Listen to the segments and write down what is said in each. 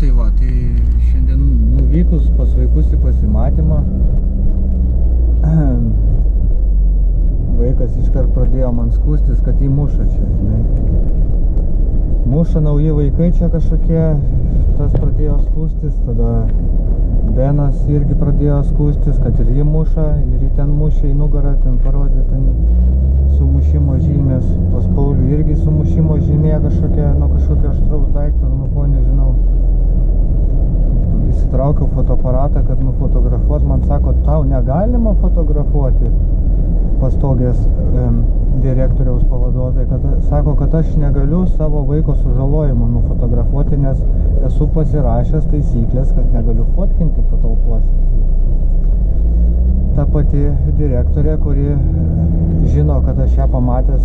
tai va, tai šiandien nuvykus pas vaikus į pasimatymą, vaikas iškart pradėjo man skųstis, kad jį muša čia, žinai. Muša nauji vaikai čia kažkokie, tas pradėjo skųstis, tada Benas irgi pradėjo skųstis, kad ir jį muša, ir jį ten mušė į nugarą, ten parodė ten sumušimo žymės, pas Paulių irgi sumušimo žymė kažkokia, nuo kažkokio aštraus daikto, nuo ko nežinau. Įsitraukiau fotoaparatą, kad nufotografuot, man sako, tau negalima fotografuoti pastogės direktoriaus pavaduotojai, kad sako, kad aš negaliu savo vaiko sužalojimo nufotografuoti, nes esu pasirašęs taisyklės, kad negaliu fotkinti patalpose. Ta pati direktorė, kuri žino, kad aš ją pamatęs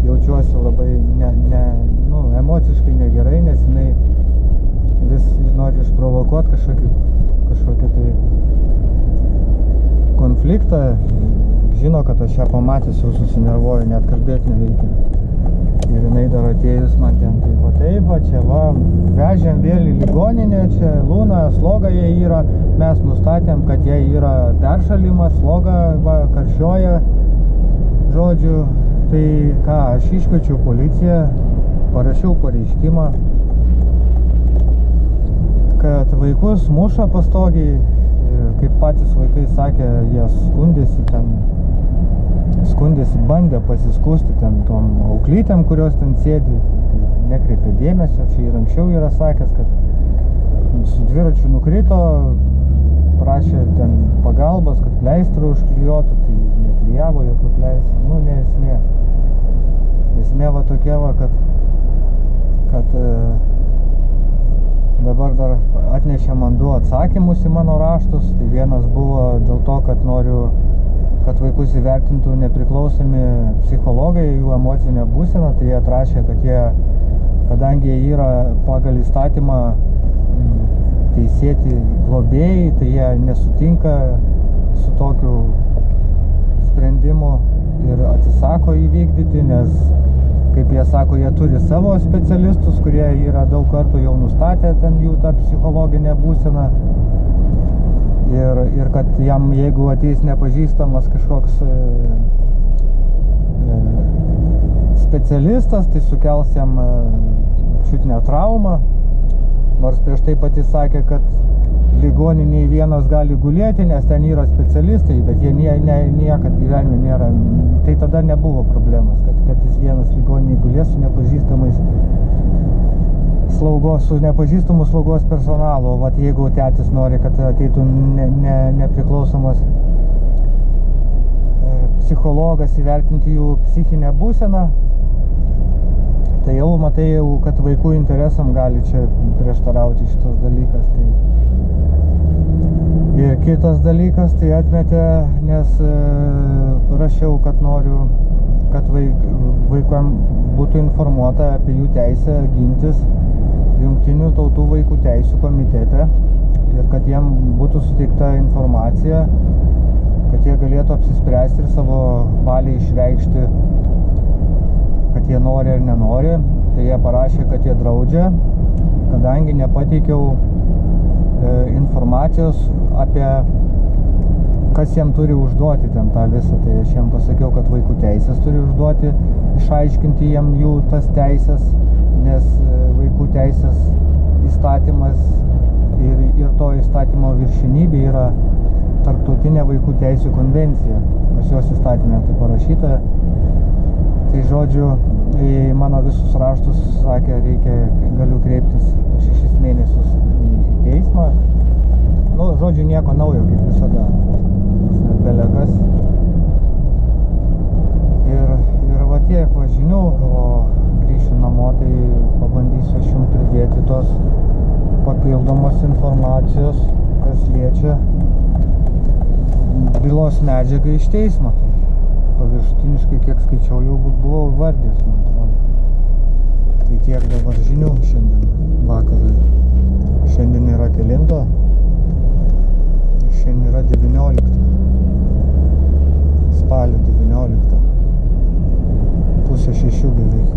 jaučiuosi labai emociškai negerai, nes jinai vis nori išprovokuoti kažkokį tai konfliktą, žino, kad aš ją pamatęs jau susinervuoju, net kalbėti nereikia. Ir jinai dar atėjus man ten, tai va taip, va čia va, vežėm vėl į ligoninę, čia Luna, sloga jai yra, mes nustatėm, kad jai yra peršalimas, sloga, va, karščioja, žodžiu, tai ką, aš iškviečiau policiją, parašiau pareiškimą, kad vaikus muša pastogiai, kaip patys vaikai sakė, jie skundėsi, bandė pasiskųsti ten tom auklytėm, kurios ten sėdi, nekreipė dėmesio, čia ir anksčiau yra sakęs, kad su dviračiu nukrito, prašė ten pagalbos, kad pleistrų užklijuotų, tai neklijavo jokių pleistrų, ne esmė. Esmė va tokia va, kad dabar dar atnešė man 2 atsakymus į mano raštus. Tai vienas buvo dėl to, kad noriu, kad vaikus įvertintų nepriklausomi psichologai, jų emocinė būsena. Tai jie atrašė, kad kadangi jie yra pagal įstatymą teisėti globėjai, tai jie nesutinka su tokiu sprendimu ir atsisako įvykdyti, nes kaip jie sako, jie turi savo specialistus, kurie yra daug kartų jau nustatę ten jų tą psichologinę būseną. Ir kad jam, jeigu ateis nepažįstamas kažkoks specialistas, tai sukels jam čiutinę traumą. Nors prieš tai pati sakė, kad ligoniniai vienas gali gulėti, nes ten yra specialistai, bet jie niekad gyvenime nėra. Tai tada nebuvo problemas, kad jis vienas ligoniniai gulės su nepažįstamu slaugos personalu. O vat jeigu tėtis nori, kad ateitų nepriklausomas psichologas įvertinti jų psichinę būseną, tai jau matai, kad vaikų interesam gali čia prieštarauti šitas dalykas. Ir kitas dalykas, tai atmetė, nes rašiau, kad noriu, kad vaikam būtų informuota apie jų teisę gintis Jungtinių tautų vaikų teisių komitete ir kad jiem būtų suteikta informacija, kad jie galėtų apsispręsti ir savo valią išreikšti, kad jie nori ar nenori. Tai jie parašė, kad jie draudžia, kadangi nepateikiau informacijos apie kas jiem turi užduoti ten tą visą. Tai aš jiem pasakiau, kad vaikų teisės turi užduoti, išaiškinti jiem jų tas teisės, nes vaikų teisės įstatymas ir to įstatymo viršenybė yra tarptautinė vaikų teisių konvencija. Pas jos įstatymė tai parašyta. Tai žodžiu, į mano visus raštus sakė, galiu kreiptis 6 mėnesius į teismą. Nu, žodžiu, nieko naujo, kaip visada. Belegas. Ir va tiek va žinių, o grįšiu namo, tai pabandysiu aš jums pridėti tos papildomos informacijos, kas liečia bylos medžiagą iš teismo. Tai paviršutiniškai, kiek skaičiau, jau buvau vardės, man atrodo. Tai tiek dabar žinių šiandien vakarui. Šiandien yra kelinto? Šiandien yra 19. Spalio 19. 5:30 beveik.